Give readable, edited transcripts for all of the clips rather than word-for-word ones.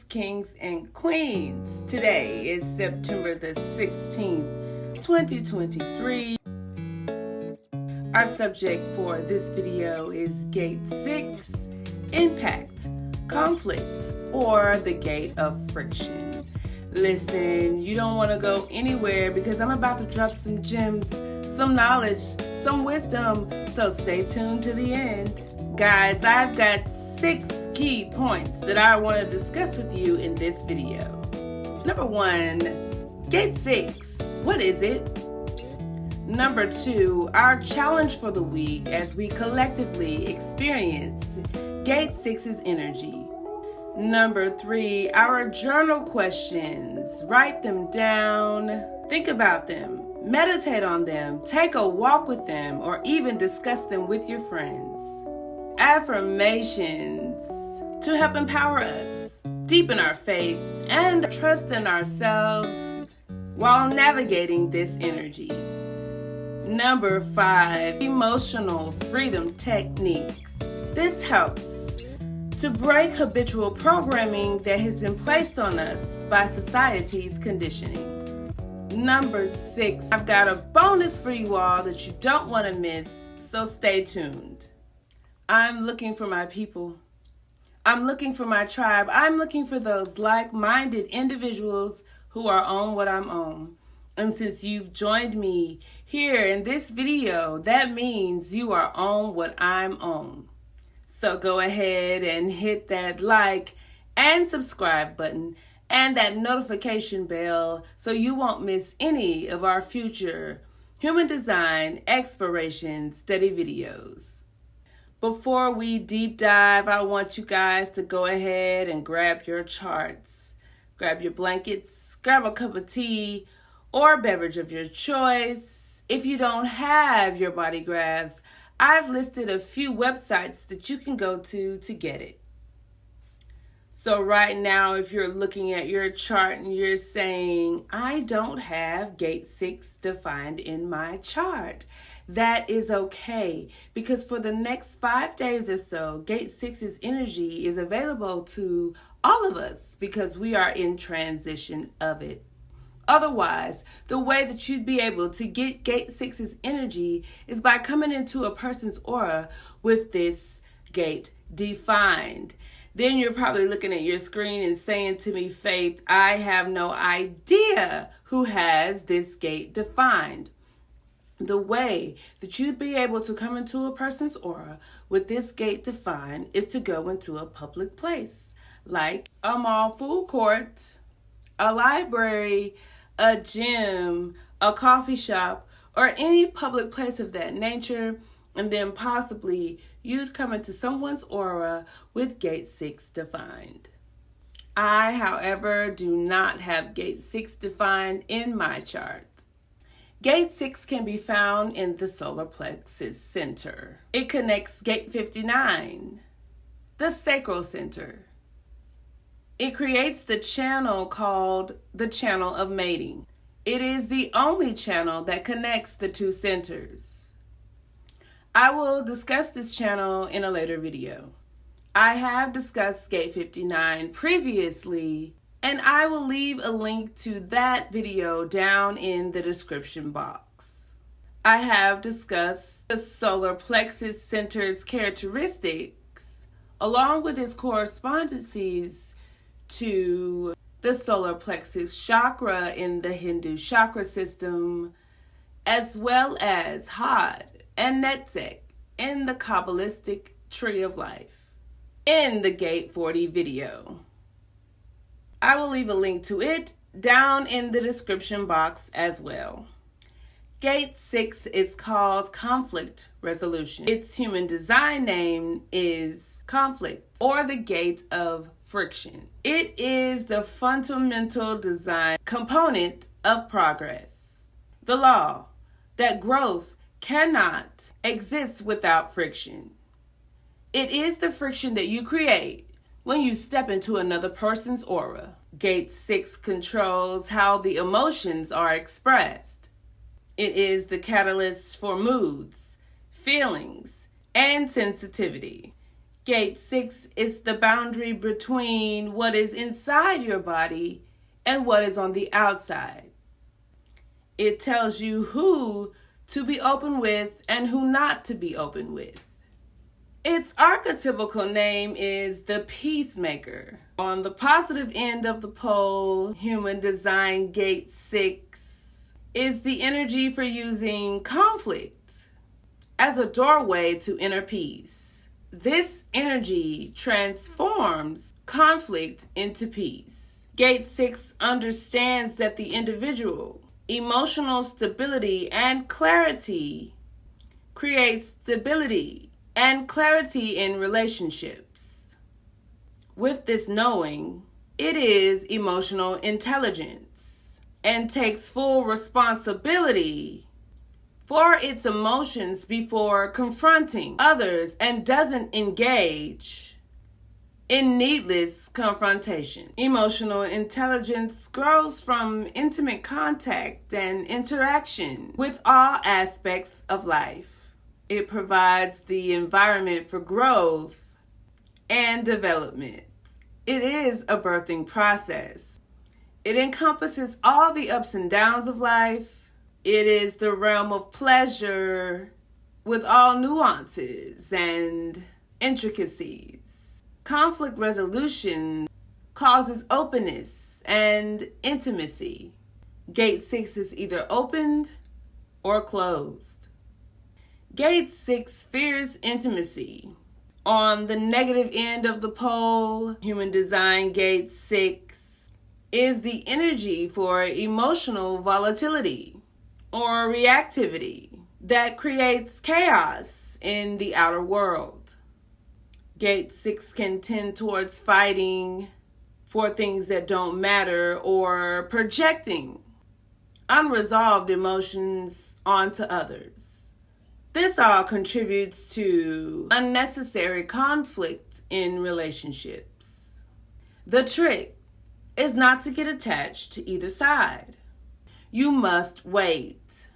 kings, and queens. Today is September the 16th, 2023. Our subject for this video is Gate 6, Impact, Conflict, or the Gate of Friction. Listen, you don't want to go anywhere because I'm about to drop some gems, some knowledge, some wisdom, so stay tuned to the end. Guys, I've got 6 key points that I want to discuss with you in this video. Number 1, Gate 6. What is it? Number 2, our challenge for the week as we collectively experience Gate 6's energy. Number 3, our journal questions. Write them down, think about them, meditate on them, take a walk with them, or even discuss them with your friends. Affirmations to help empower us, deepen our faith, and trust in ourselves while navigating this energy. Number 5, emotional freedom techniques. This helps to break habitual programming that has been placed on us by society's conditioning. Number 6, I've got a bonus for you all that you don't want to miss, so stay tuned. I'm looking for my people. I'm looking for my tribe. I'm looking for those like-minded individuals who are on what I'm on. And since you've joined me here in this video, that means you are on what I'm on. So go ahead and hit that like and subscribe button and that notification bell so you won't miss any of our future human design exploration study videos. Before we deep dive, I want you guys to go ahead and grab your charts, grab your blankets, grab a cup of tea or beverage of your choice. If you don't have your body graphs, I've listed a few websites that you can go to get it. So right now, if you're looking at your chart and you're saying, I don't have Gate 6 defined in my chart, that is okay, because for the next 5 days or so, Gate 6's energy is available to all of us because we are in transition of it. Otherwise, the way that you'd be able to get Gate 6's energy is by coming into a person's aura with this gate defined. Then you're probably looking at your screen and saying to me, Faith, I have no idea who has this gate defined. The way that you'd be able to come into a person's aura with this gate defined is to go into a public place, like a mall food court, a library, a gym, a coffee shop, or any public place of that nature, and then possibly you'd come into someone's aura with Gate 6 defined. I, however, do not have Gate 6 defined in my chart. Gate 6 can be found in the solar plexus center. It connects Gate 59, the sacral center. It creates the channel called the channel of mating. It is the only channel that connects the two centers. I will discuss this channel in a later video. I have discussed Gate 59 previously, and I will leave a link to that video down in the description box. I have discussed the solar plexus center's characteristics, along with its correspondences to the solar plexus chakra in the Hindu chakra system, as well as Had and Netzek in the Kabbalistic tree of life in the Gate 40 video. I will leave a link to it down in the description box as well. Gate 6 is called conflict resolution. Its human design name is conflict, or the gate of friction. It is the fundamental design component of progress. The law that growth cannot exist without friction. It is the friction that you create when you step into another person's aura. Gate 6 controls how the emotions are expressed. It is the catalyst for moods, feelings, and sensitivity. Gate 6 is the boundary between what is inside your body and what is on the outside. It tells you who to be open with and who not to be open with. Its archetypical name is the peacemaker. On the positive end of the pole, human design gate 6 is the energy for using conflict as a doorway to inner peace. This energy transforms conflict into peace. Gate 6 understands that the individual, emotional stability and clarity creates stability and clarity in relationships. With this knowing, it is emotional intelligence and takes full responsibility for its emotions before confronting others and doesn't engage in needless confrontation. Emotional intelligence grows from intimate contact and interaction with all aspects of life. It provides the environment for growth and development. It is a birthing process. It encompasses all the ups and downs of life. It is the realm of pleasure with all nuances and intricacies. Conflict resolution causes openness and intimacy. Gate 6 is either opened or closed. Gate 6 fears intimacy. On the negative end of the pole, human design gate 6 is the energy for emotional volatility or reactivity that creates chaos in the outer world. Gate 6 can tend towards fighting for things that don't matter or projecting unresolved emotions onto others. This all contributes to unnecessary conflict in relationships. The trick is not to get attached to either side. You must wait.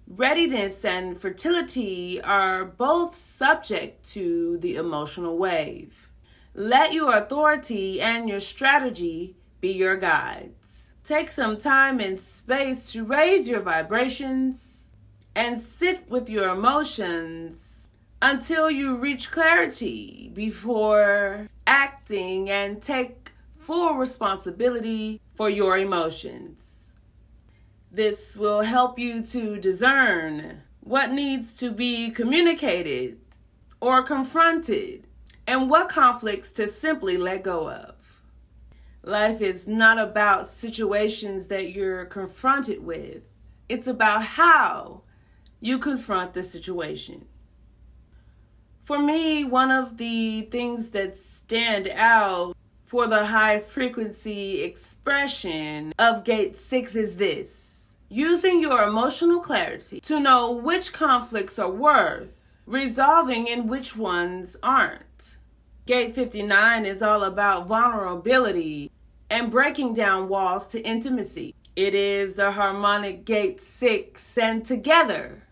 Readiness and fertility are both subject to the emotional wave. Let your authority and your strategy be your guides. Take some time and space to raise your vibrations and sit with your emotions until you reach clarity before acting and take full responsibility for your emotions. This will help you to discern what needs to be communicated or confronted and what conflicts to simply let go of. Life is not about situations that you're confronted with. It's about how you confront the situation. For me, one of the things that stand out for the high frequency expression of gate 6 is this: using your emotional clarity to know which conflicts are worth resolving and which ones aren't. Gate 59 is all about vulnerability and breaking down walls to intimacy. It is the harmonic gate 6, and together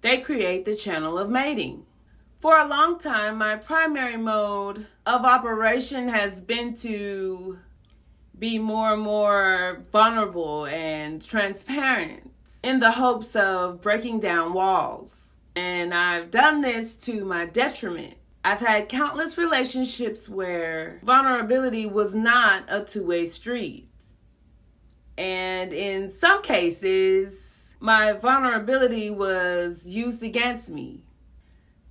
they create the channel of mating. For a long time, my primary mode of operation has been to be more and more vulnerable and transparent in the hopes of breaking down walls. And I've done this to my detriment. I've had countless relationships where vulnerability was not a two-way street. And in some cases, my vulnerability was used against me.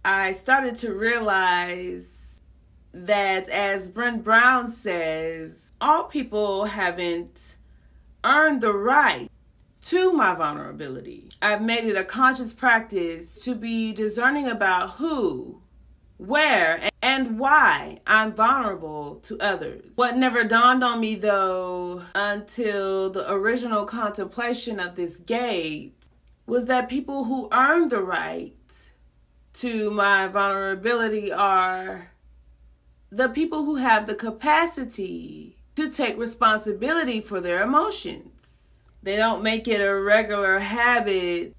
I started to realize that, as Brent Brown says, all people haven't earned the right to my vulnerability. I've made it a conscious practice to be discerning about who, where, and why I'm vulnerable to others. What never dawned on me, though, until the original contemplation of this gate, was that people who earn the right to my vulnerability are the people who have the capacity to take responsibility for their emotions. They don't make it a regular habit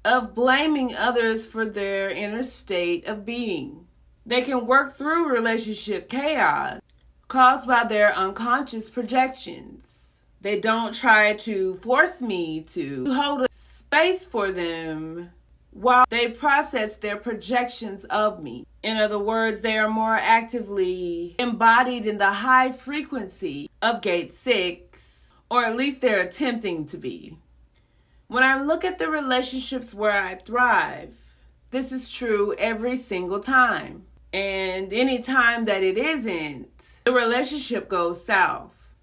of blaming others for their inner state of being. They can work through relationship chaos caused by their unconscious projections. They don't try to force me to hold a space for them while they process their projections of me. In other words, they are more actively embodied in the high frequency of gate 6, or at least they're attempting to be. When I look at the relationships where I thrive, this is true every single time. And any time that it isn't, the relationship goes south.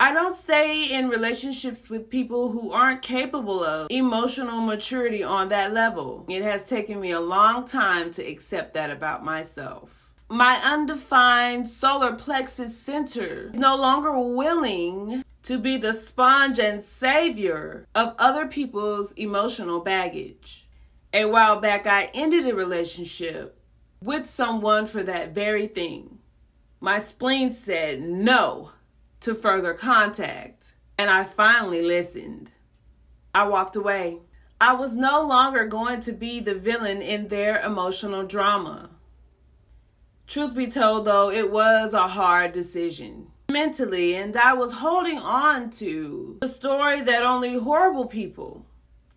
I don't stay in relationships with people who aren't capable of emotional maturity on that level. It has taken me a long time to accept that about myself. My undefined solar plexus center is no longer willing to be the sponge and savior of other people's emotional baggage. A while back, I ended a relationship with someone for that very thing. My spleen said no to further contact, and I finally listened. I walked away. I was no longer going to be the villain in their emotional drama. Truth be told, though, it was a hard decision mentally, and I was holding on to the story that only horrible people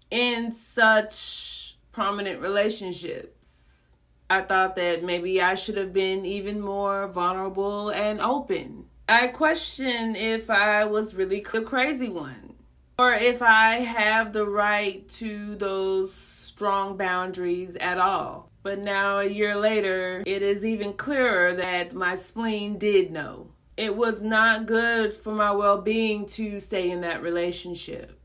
in such prominent relationships. I thought that maybe I should have been even more vulnerable and open. I question if I was really the crazy one, or if I have the right to those strong boundaries at all. But now, a year later, it is even clearer that my spleen did know. It was not good for my well-being to stay in that relationship.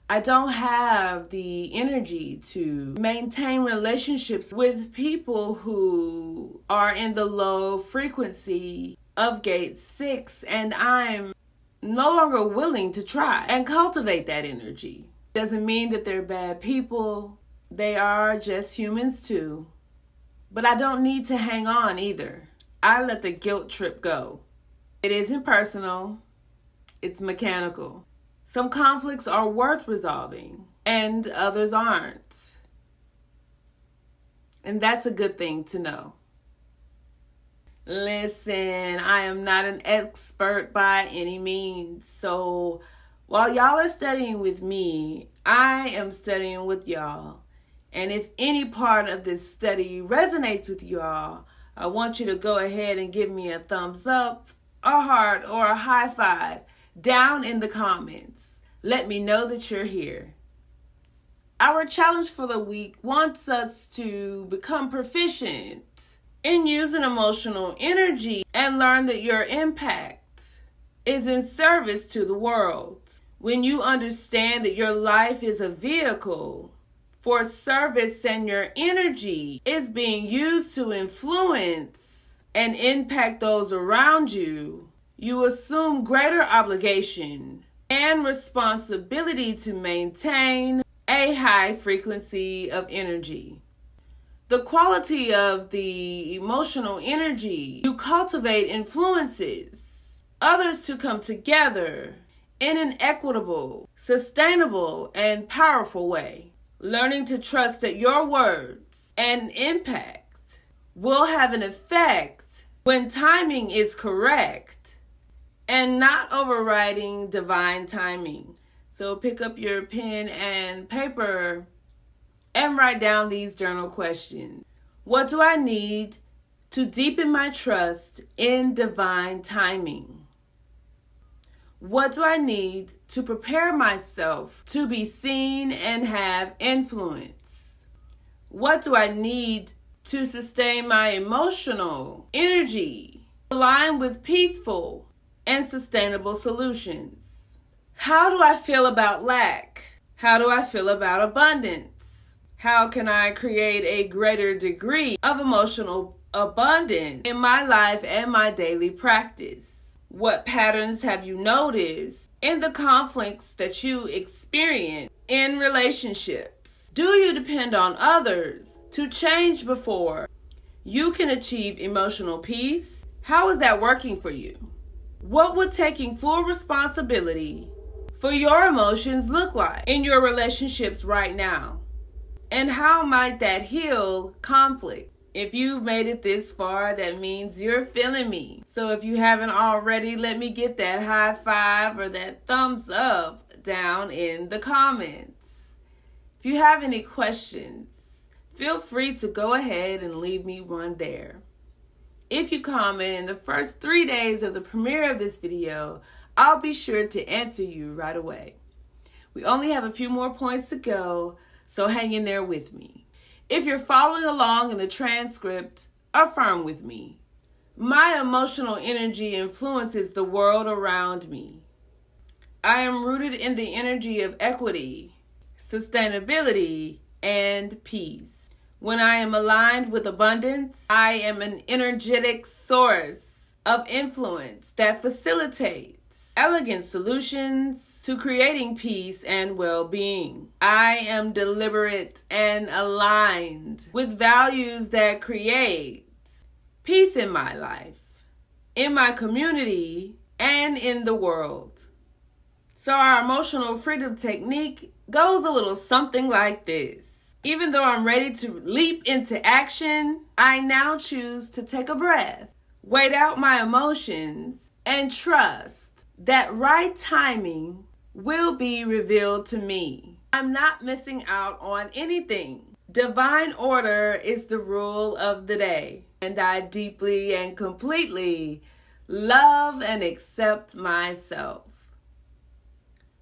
I don't have the energy to maintain relationships with people who are in the low frequency of gate 6, and I'm no longer willing to try and cultivate that energy. Doesn't mean that they're bad people. They are just humans too. But I don't need to hang on either. I let the guilt trip go. It isn't personal. It's mechanical. Some conflicts are worth resolving, and others aren't. And that's a good thing to know. Listen, I am not an expert by any means. So while y'all are studying with me, I am studying with y'all. And if any part of this study resonates with y'all, I want you to go ahead and give me a thumbs up, a heart, or a high five down in the comments. Let me know that you're here. Our challenge for the week wants us to become proficient in using emotional energy and learn that your impact is in service to the world. When you understand that your life is a vehicle for service and your energy is being used to influence and impact those around you, you assume greater obligation and responsibility to maintain a high frequency of energy. The quality of the emotional energy you cultivate influences others to come together in an equitable, sustainable, and powerful way. Learning to trust that your words and impact will have an effect when timing is correct and not overriding divine timing. So pick up your pen and paper and write down these journal questions. What do I need to deepen my trust in divine timing? What do I need to prepare myself to be seen and have influence? What do I need to sustain my emotional energy, align with peaceful and sustainable solutions? How do I feel about lack? How do I feel about abundance? How can I create a greater degree of emotional abundance in my life and my daily practice? What patterns have you noticed in the conflicts that you experience in relationships? Do you depend on others to change before you can achieve emotional peace? How is that working for you? What would taking full responsibility for your emotions look like in your relationships right now? And how might that heal conflict If you've made it this far, that means you're feeling me. So if you haven't already, let me get that high five or that thumbs up down in the comments. If you have any questions, feel free to go ahead and leave me one there. If you comment in the first 3 days of the premiere of this video, I'll be sure to answer you right away. We only have a few more points to go, so hang in there with me. If you're following along in the transcript, affirm with me. My emotional energy influences the world around me. I am rooted in the energy of equity, sustainability, and peace. When I am aligned with abundance, I am an energetic source of influence that facilitates elegant solutions to creating peace and well-being. I am deliberate and aligned with values that create peace in my life, in my community, and in the world. So our emotional freedom technique goes a little something like this. Even though I'm ready to leap into action, I now choose to take a breath, wait out my emotions, and trust that right timing will be revealed to me. I'm not missing out on anything. Divine order is the rule of the day, and I deeply and completely love and accept myself.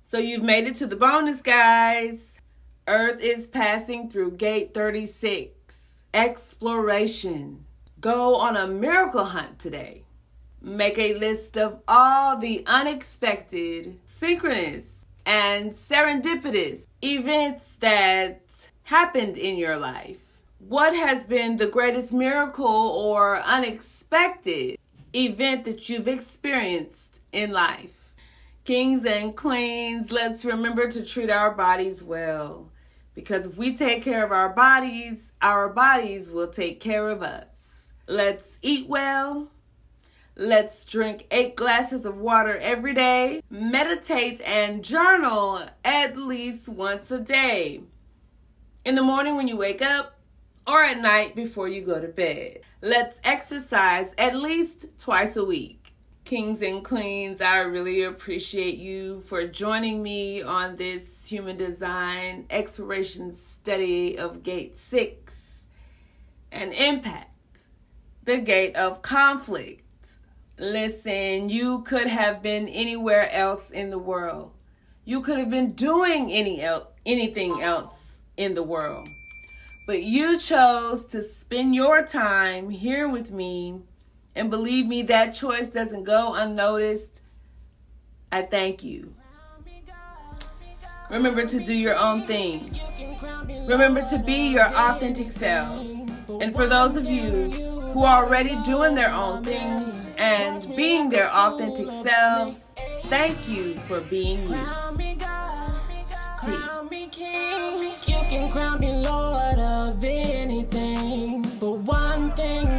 So you've made it to the bonus, guys. Earth is passing through gate 36. Exploration. Go on a miracle hunt today. Make a list of all the unexpected, synchronous, and serendipitous events that happened in your life. What has been the greatest miracle or unexpected event that you've experienced in life? Kings and queens, let's remember to treat our bodies well. Because if we take care of our bodies will take care of us. Let's eat well. Let's drink 8 glasses of water every day. Meditate and journal at least once a day. In the morning when you wake up or at night before you go to bed. Let's exercise at least twice a week. Kings and queens, I really appreciate you for joining me on this human design exploration study of gate 6 and impact, the gate of conflict. Listen, you could have been anywhere else in the world. You could have been doing anything else in the world. But you chose to spend your time here with me. And believe me, that choice doesn't go unnoticed. I thank you. Remember to do your own thing. Remember to be your authentic selves. And for those of you who are already doing their own things and being their authentic selves, thank you for being you. Peace. You can crown me Lord of anything, but one thing